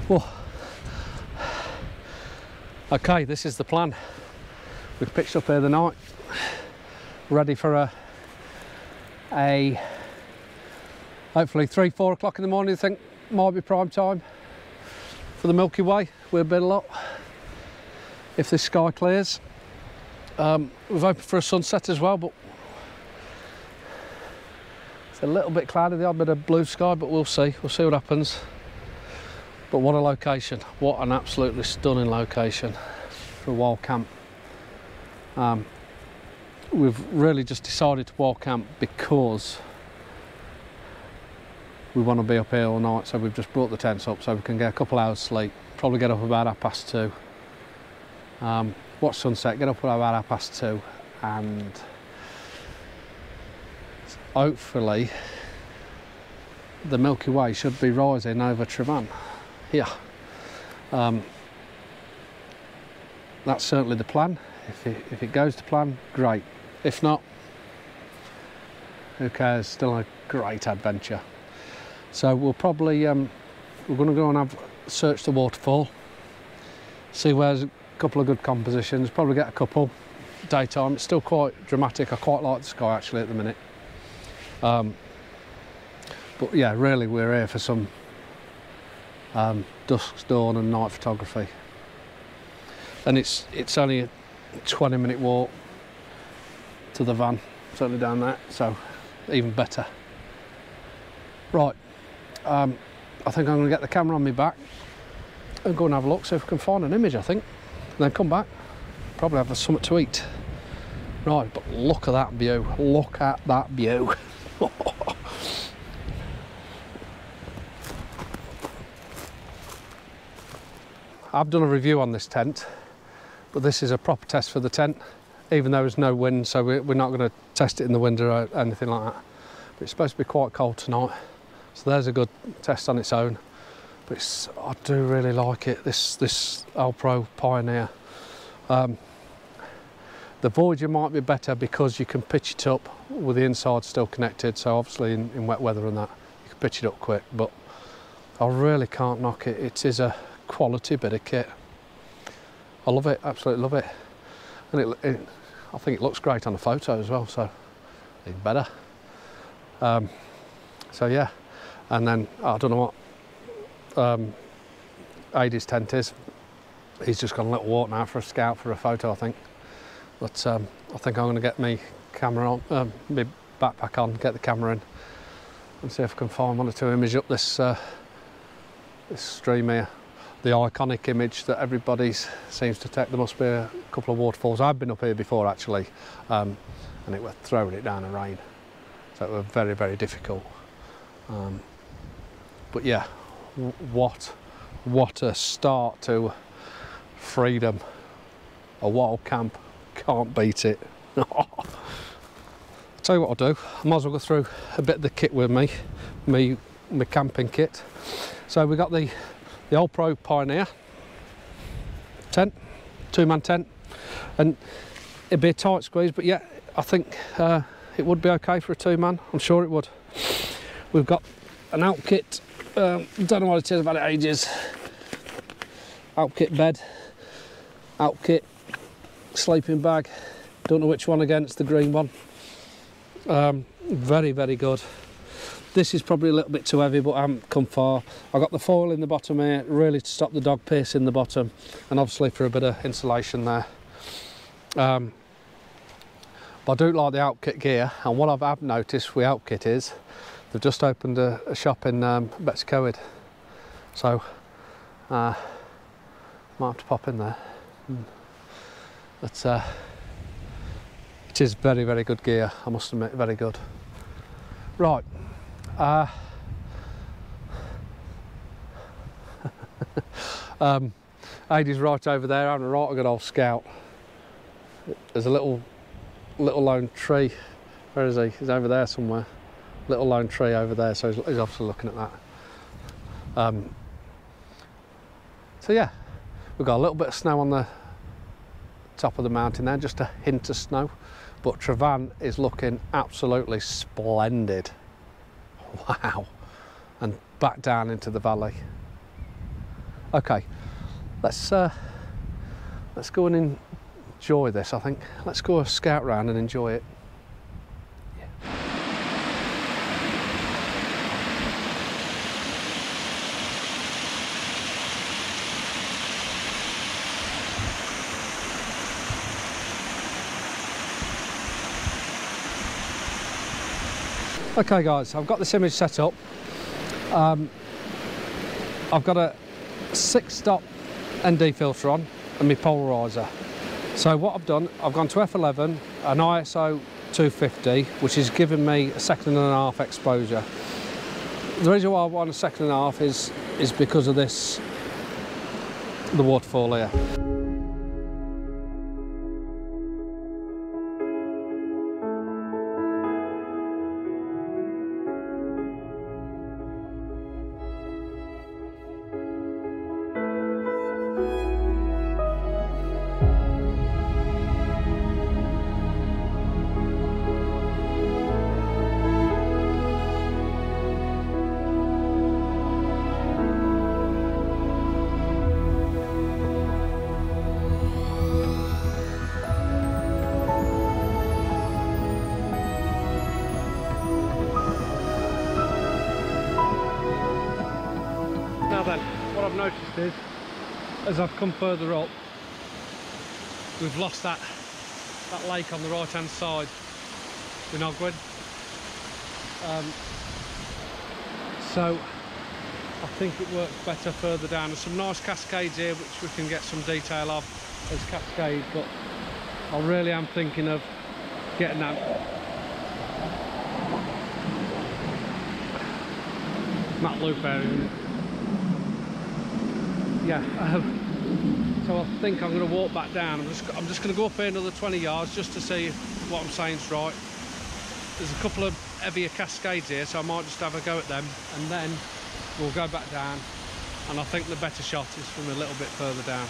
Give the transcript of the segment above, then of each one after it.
Whoa. Okay, this is the plan. We've pitched up here the night, ready for a hopefully 3-4 o'clock in the morning. I think might be prime time for the Milky Way. We'll bid a lot if this sky clears. We've hoped for a sunset as well, but it's a little bit cloudy, the odd bit of blue sky, but we'll see what happens. But what a location, what an absolutely stunning location for a wild camp. We've really just decided to wild camp because we want to be up here all night, so we've just brought the tents up so we can get a couple hours sleep, probably get up about 2:30, watch sunset, get up about 2:30, and hopefully the Milky Way should be rising over Tryfan. Yeah, that's certainly the plan. If it goes to plan, great. If not, who cares? Still a great adventure. So we'll probably we're going to go and search the waterfall, see where's a couple of good compositions. Probably get a couple daytime. It's still quite dramatic. I quite like the sky actually at the minute. But yeah, really we're here for some dusk, dawn and night photography. And it's only a 20-minute walk to the van, certainly down there, so even better. Right, I think I'm going to get the camera on my back and go and have a look, see if we can find an image, I think. And then come back, probably have something to eat. Right, but look at that view, look at that view. I've done a review on this tent, but this is a proper test for the tent, even though there's no wind, so we're not going to test it in the wind or anything like that. But it's supposed to be quite cold tonight, so there's a good test on its own. But I do really like it, this Pro Pioneer. The Voyager might be better because you can pitch it up with the inside still connected, so obviously in wet weather and that, you can pitch it up quick, but I really can't knock it. It is a quality bit of kit. I love it, absolutely love it. And I think it looks great on the photo as well, so even better. So yeah, and then I don't know what Ady's tent is. He's just got a little walk now for a scout for a photo, I think. But I think I'm going to get my camera on, my backpack on, get the camera in, and see if I can find one or two images up this this stream here. The iconic image that everybody seems to take. There must be a couple of waterfalls. I've been up here before actually, and it was throwing it down in rain, so it was very, very difficult. But yeah, what a start to freedom. A wild camp, can't beat it. I'll tell you what I'll do, I might as well go through a bit of the kit with me, my camping kit. So we got the Pro Pioneer tent, 2-man tent, and it'd be a tight squeeze, but yeah, I think it would be okay for a 2-man. I'm sure it would. We've got an out kit, don't know what it is, I've had it ages. Out kit bed, out kit sleeping bag, don't know which one again, it's the green one. Very, very good. This is probably a little bit too heavy, but I haven't come far. I've got the foil in the bottom here, really to stop the dog piss in the bottom, and obviously for a bit of insulation there. But I do like the Outkit gear, and what I've noticed with Outkit is they've just opened a shop in Betws-Coed, so might have to pop in there. But it is very, very good gear, I must admit, very good. Right. Ady's right over there, having a right good old scout. There's a little lone tree. Where is he? He's over there somewhere. Little lone tree over there, so he's obviously looking at that. So yeah, we've got a little bit of snow on the top of the mountain there, just a hint of snow, but Tryfan is looking absolutely splendid. Wow. And back down into the valley. Okay, let's go and enjoy this. I think let's go a scout round and enjoy it. Okay guys, I've got this image set up. I've got a 6-stop ND filter on and my polarizer. So what I've done, I've gone to f11, an ISO 250, which is giving me a 1.5 seconds exposure. The reason why I want a 1.5 seconds is because of this, the waterfall here. Now then, what I've noticed is, as I've come further up, we've lost that lake on the right hand side, the Nogwin. So I think it works better further down. There's some nice cascades here which we can get some detail of as cascades, but I really am thinking of getting that loop area. Yeah, so I think I'm going to walk back down. I'm just going to go up here another 20 yards just to see if what I'm saying is right. There's a couple of heavier cascades here, so I might just have a go at them, and then we'll go back down. And I think the better shot is from a little bit further down.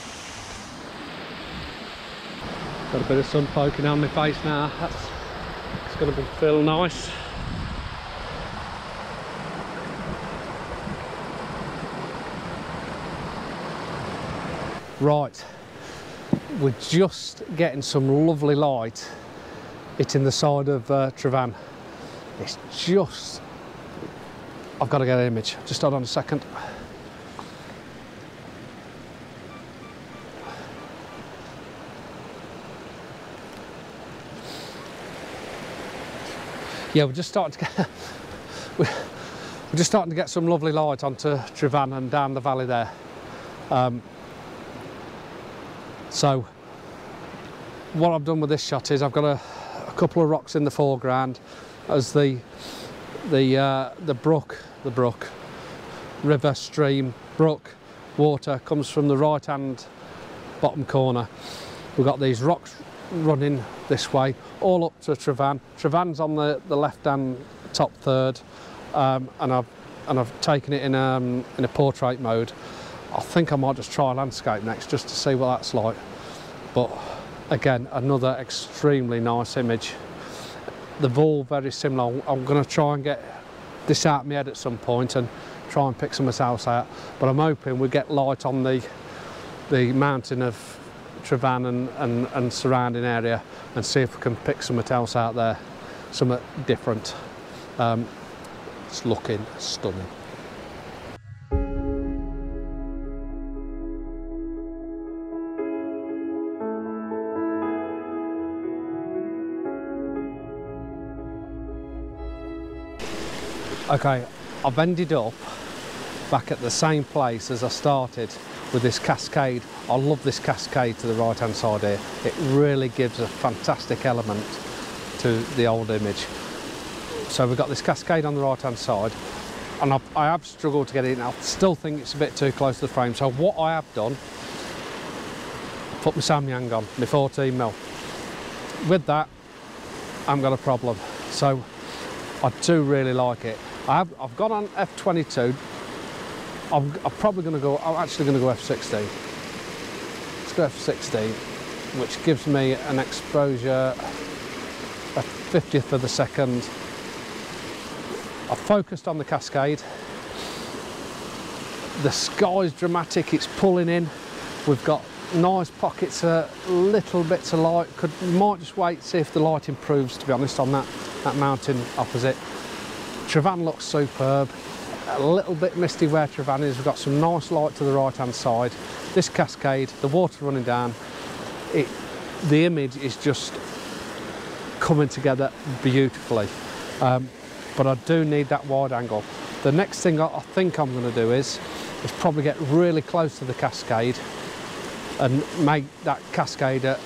Got a bit of sun poking on my face now. It's going to feel nice. Right, we're just getting some lovely light hitting the side of Tryfan. It's just, I've got to get an image. Just hold on a second. Yeah, we're just starting to get we're just starting to get some lovely light onto Tryfan and down the valley there. So what I've done with this shot is I've got a couple of rocks in the foreground as the brook, river, stream, brook, water comes from the right hand bottom corner. We've got these rocks running this way all up to Tryfan. Tryfan's on the left hand top third, and I've taken it in a portrait mode. I think I might just try landscape next just to see what that's like. But again, another extremely nice image. They've all very similar. I'm going to try and get this out of my head at some point and try and pick something else out. But I'm hoping we get light on the mountain of Tryfan and surrounding area, and see if we can pick something else out there, something different. It's looking stunning. Okay, I've ended up back at the same place as I started with this cascade. I love this cascade to the right hand side here. It really gives a fantastic element to the old image. So we've got this cascade on the right hand side, and I have struggled to get it in. I still think it's a bit too close to the frame. So what I have done, put my Samyang on, my 14mm. With that, I haven't got a problem. So I do really like it. I've gone on f22. I'm probably going to go, I'm actually going to go f16. Let's go f16, which gives me an exposure a 50th of a second. I've focused on the cascade. The sky's dramatic, it's pulling in. We've got nice pockets of little bits of light. Might just wait, see if the light improves, to be honest, on that mountain opposite. Tryfan looks superb. A little bit misty where Tryfan is. We've got some nice light to the right hand side. This cascade, the water running down, the image is just coming together beautifully. But I do need that wide angle. The next thing I think I'm going to do is probably get really close to the cascade and make that cascade a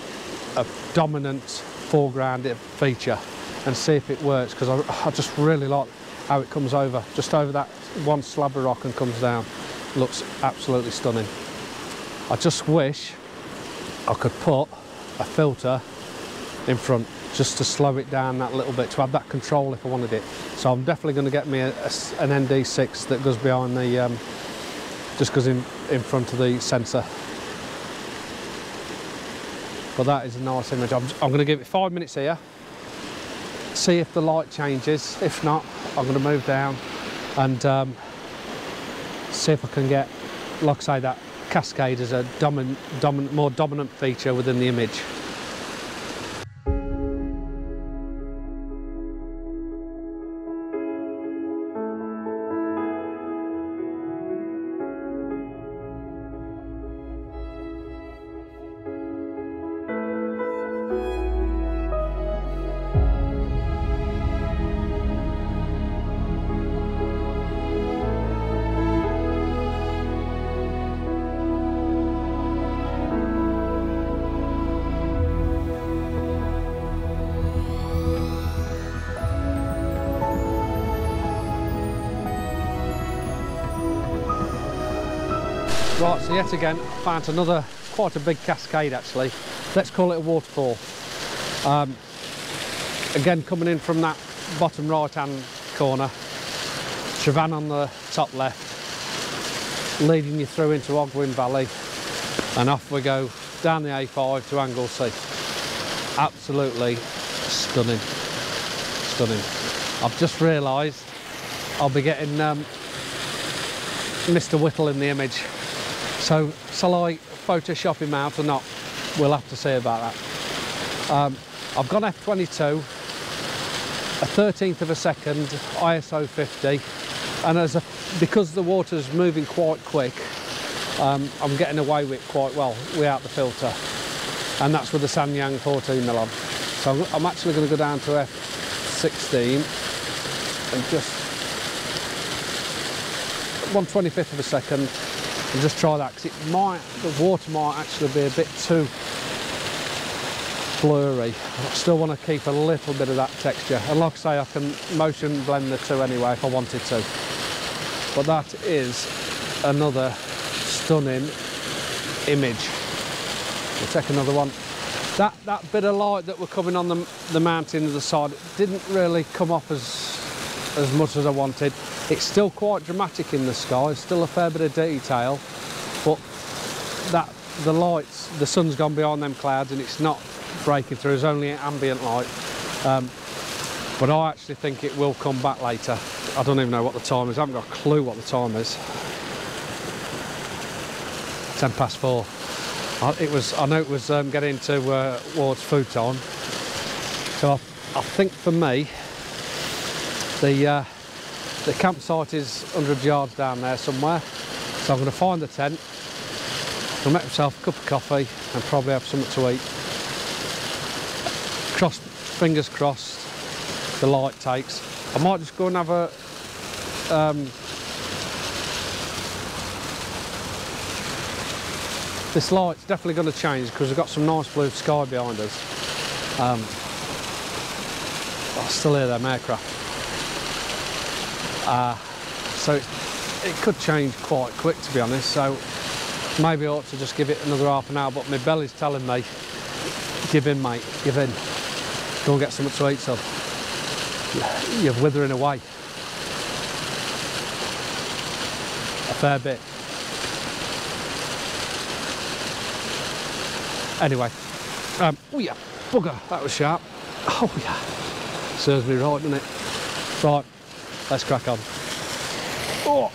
dominant foreground feature and see if it works, because I just really like how it comes over, just over that one slab of rock and comes down. Looks absolutely stunning. I just wish I could put a filter in front just to slow it down that little bit, to have that control if I wanted it. So I'm definitely going to get me an ND6 that goes behind the, just goes in front of the sensor. But that is a nice image. I'm going to give it 5 minutes here, see if the light changes. If not, I'm going to move down and see if I can get, like I say, that cascade as a more dominant feature within the image. Right, so yet again, I found another quite a big cascade actually. Let's call it a waterfall. Again, coming in from that bottom right hand corner, Tryfan on the top left, leading you through into Ogwyn Valley, and off we go down the A5 to Anglesey. Absolutely stunning, stunning. I've just realised I'll be getting Mr. Whittle in the image. So, shall I Photoshop him out or not? We'll have to see about that. I've gone f22, a 13th of a second, ISO 50, and because the water's moving quite quick, I'm getting away with it quite well without the filter, and that's with the Sanyang 14mm. So I'm actually going to go down to f16 and just 1/25 of a second. And just try that, because the water might actually be a bit too blurry. I still want to keep a little bit of that texture. And like I say, I can motion blend the two anyway if I wanted to. But that is another stunning image. We'll take another one. That bit of light that were coming on the mountain to the side, it didn't really come off as much as I wanted. It's still quite dramatic in the sky, still a fair bit of detail, but the lights, the sun's gone behind them clouds and it's not breaking through, it's only ambient light. But I actually think it will come back later. I don't even know what the time is, I haven't got a clue what the time is. 4:10. I know it was getting towards food time. So I think for me, the campsite is 100 yards down there somewhere, so I'm going to find the tent, I'll make myself a cup of coffee and probably have something to eat. Fingers crossed the light takes. I might just go and have a this light's definitely going to change because we've got some nice blue sky behind us. I still hear them aircraft. So it could change quite quick, to be honest, so maybe I ought to just give it another half an hour, but my belly's telling me, give in mate, give in. Go and get something to eat, son. You're withering away. A fair bit. Anyway, oh yeah, bugger, that was sharp. Oh yeah, serves me right, doesn't it? Right. Let's crack on. Oh.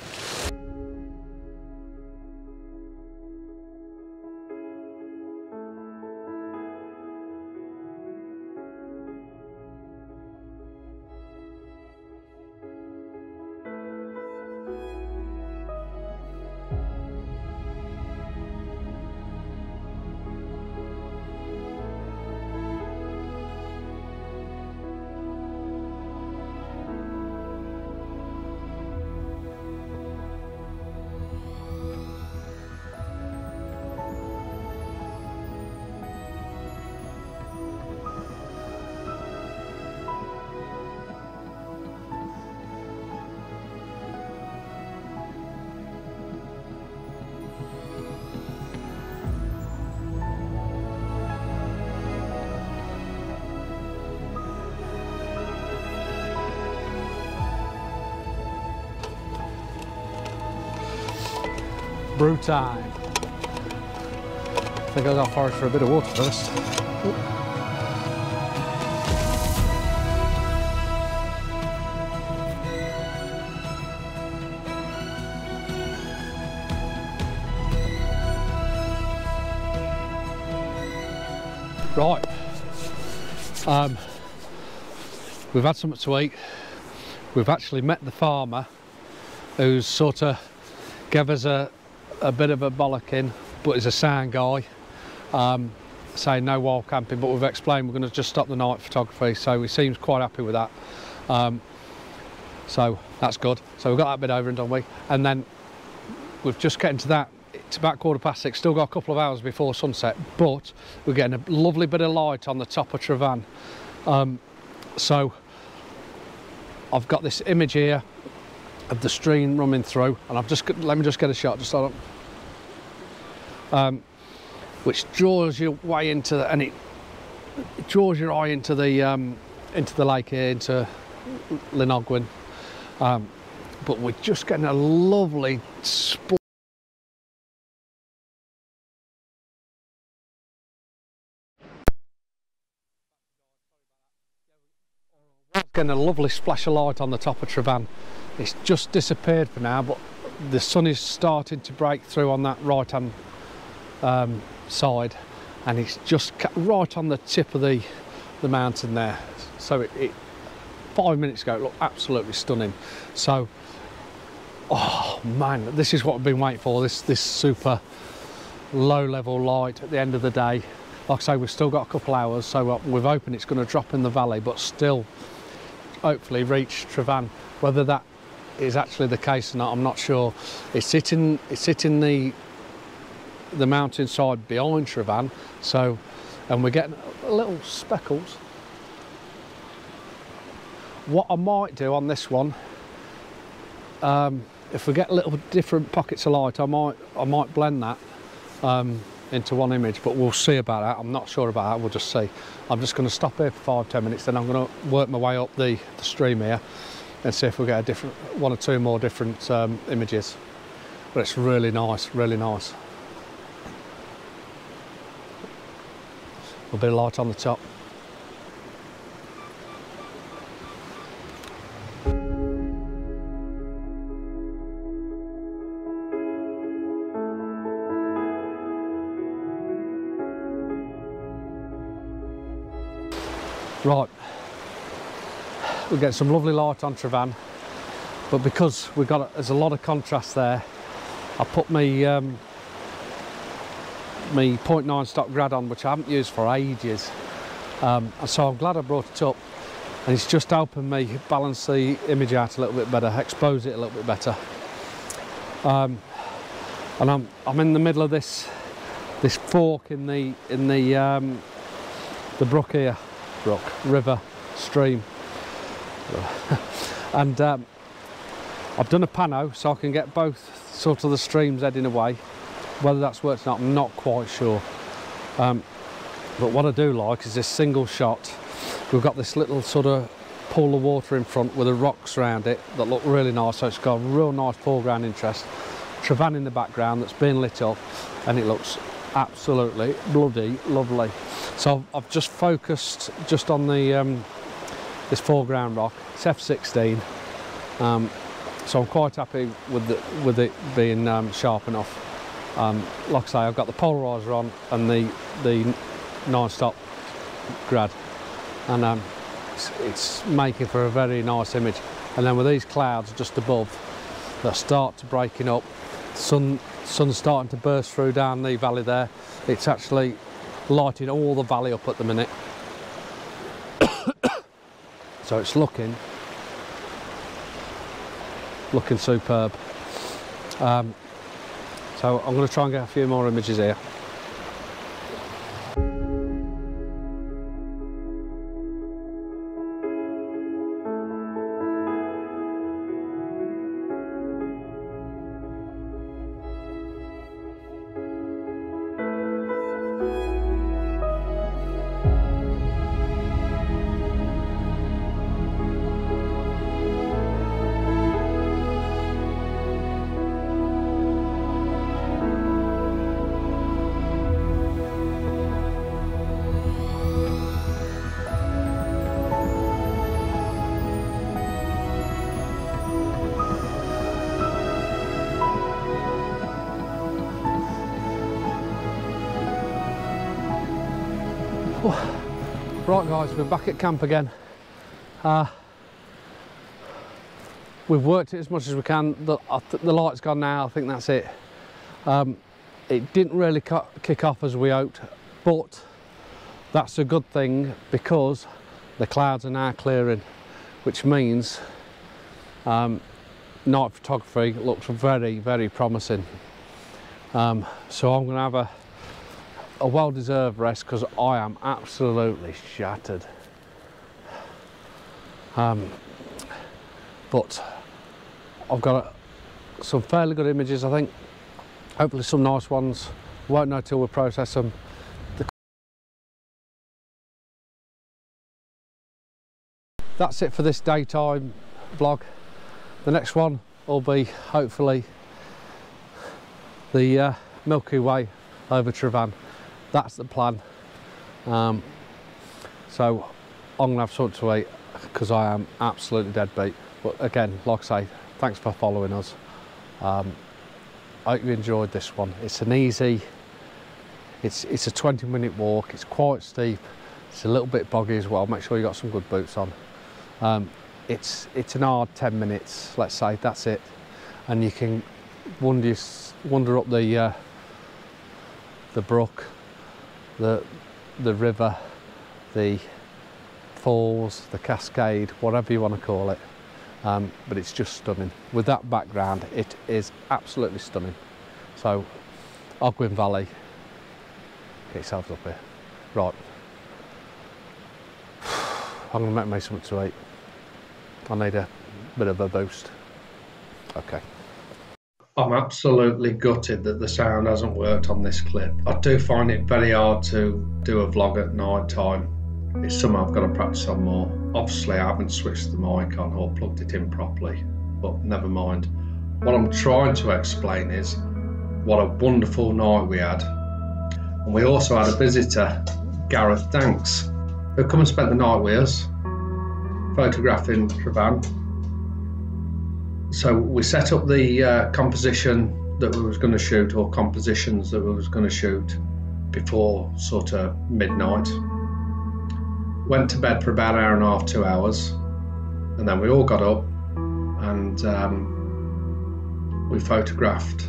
brew time. I think I'll go forage for a bit of water first. Right, we've had something to eat. We've actually met the farmer who's sort of gave us a bit of a bollocking, but he's a sound guy, saying no wild camping, but we've explained we're going to just stop the night photography, so he seems quite happy with that. So that's good. So we've got that bit over and done with, and then we've just getting to that. It's about 6:15, still got a couple of hours before sunset, but we're getting a lovely bit of light on the top of Tryfan. So I've got this image here of the stream running through, and let me just get a shot just so which draws your way into the, and it draws your eye into the lake here, into Pen Yr Ole Wen. But we're just getting a lovely spot. Getting a lovely splash of light on the top of Tryfan. It's just disappeared for now, but the sun is starting to break through on that right hand side, and it's just right on the tip of the mountain there. So it 5 minutes ago it looked absolutely stunning. So, oh man, this is what I've been waiting for, this super low level light at the end of the day. Like I say, we've still got a couple hours, so we're hoping it's going to drop in the valley, but still hopefully reach Tryfan. Whether that is actually the case or not, I'm not sure. It's hitting the mountainside behind Tryfan, so, and we're getting little speckles. What I might do on this one, if we get little different pockets of light, I might blend that into one image, but we'll see about that. I'm not sure about that, we'll just see. I'm just going to stop here for 5-10 minutes, then I'm going to work my way up the stream here and see if we get a different, one or two more different images. But it's really nice, really nice. A bit of light on the top. Right, we get some lovely light on Tryfan, but because there's a lot of contrast there, I put my my 0.9 stock grad on, which I haven't used for ages, and so I'm glad I brought it up, and it's just helping me balance the image out a little bit better, expose it a little bit better. And I'm in the middle of this fork in the brook here. River, stream, and I've done a pano so I can get both sort of the streams heading away. Whether that's worked or not, I'm not quite sure, but what I do like is this single shot. We've got this little sort of pool of water in front with the rocks around it that look really nice, so it's got a real nice foreground interest. Tryfan in the background that's been lit up, and it looks absolutely bloody lovely. So I've just focused just on the this foreground rock. It's f/16, so I'm quite happy with it being sharp enough. Like I say, I've got the polarizer on and the 9-stop grad, and it's making for a very nice image. And then with these clouds just above that start to breaking up, sun's starting to burst through down the valley there. It's actually lighting all the valley up at the minute. So it's looking superb. So I'm going to try and get a few more images here. Right guys, we're back at camp again. We've worked it as much as we can. The light's gone now, I think that's it. It didn't really kick off as we hoped, but that's a good thing because the clouds are now clearing, which means night photography looks very, very promising. So I'm going to have a well-deserved rest because I am absolutely shattered. But I've got some fairly good images, I think. Hopefully some nice ones. Won't know till we process them. That's it for this daytime vlog. The next one will be hopefully the Milky Way over Tryfan. That's the plan. So I'm gonna have something to eat because I am absolutely dead beat. But again, like I say, thanks for following us. I hope you enjoyed this one. It's an easy, it's a 20-minute walk. It's quite steep. It's a little bit boggy as well. Make sure you got some good boots on. It's an hard 10 minutes, let's say. That's it. And you can wander up the brook, the river, the falls, the cascade, whatever you want to call it. But it's just stunning. With that background, it is absolutely stunning. So, Ogwyn Valley, get yourselves up here. Right. I'm going to make me something to eat. I need a bit of a boost. Okay. I'm absolutely gutted that the sound hasn't worked on this clip. I do find it very hard to do a vlog at night time. It's something I've got to practice on more. Obviously I haven't switched the mic on or plugged it in properly, but never mind. What I'm trying to explain is what a wonderful night we had. And we also had a visitor, Gareth Danks, who come and spent the night with us, photographing Tryfan. So we set up the composition that we was going to shoot, or compositions that we was going to shoot before sort of midnight. Went to bed for about an hour and a half, 2 hours, and then we all got up and we photographed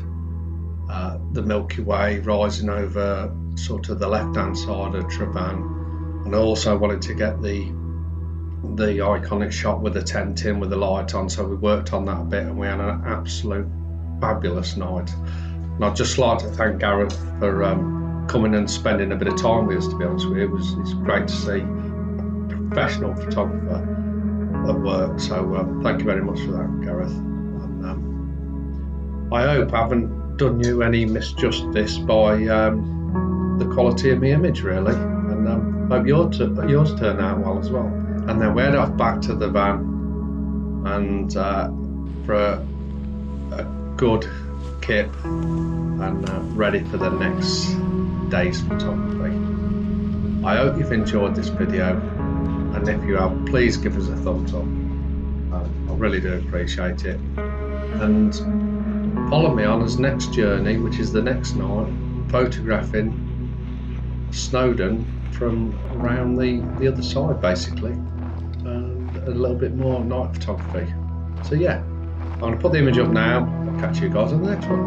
the Milky Way rising over sort of the left-hand side of Tryfan, and I also wanted to get the iconic shot with the tent in with the light on, so we worked on that a bit and we had an absolute fabulous night. And I'd just like to thank Gareth for coming and spending a bit of time with us, to be honest with you. It's great to see a professional photographer at work, so thank you very much for that, Gareth. And I hope I haven't done you any misjustice by the quality of my image, really, and hope yours turned out well as well. And then we head off back to the van and for a good kip and ready for the next day's photography. I hope you've enjoyed this video, and if you have, please give us a thumbs up. I really do appreciate it. And follow me on this next journey, which is the next night, photographing Snowdon from around the other side, basically. A little bit more night photography. So yeah, I'm going to put the image up now. I'll catch you guys on the next one.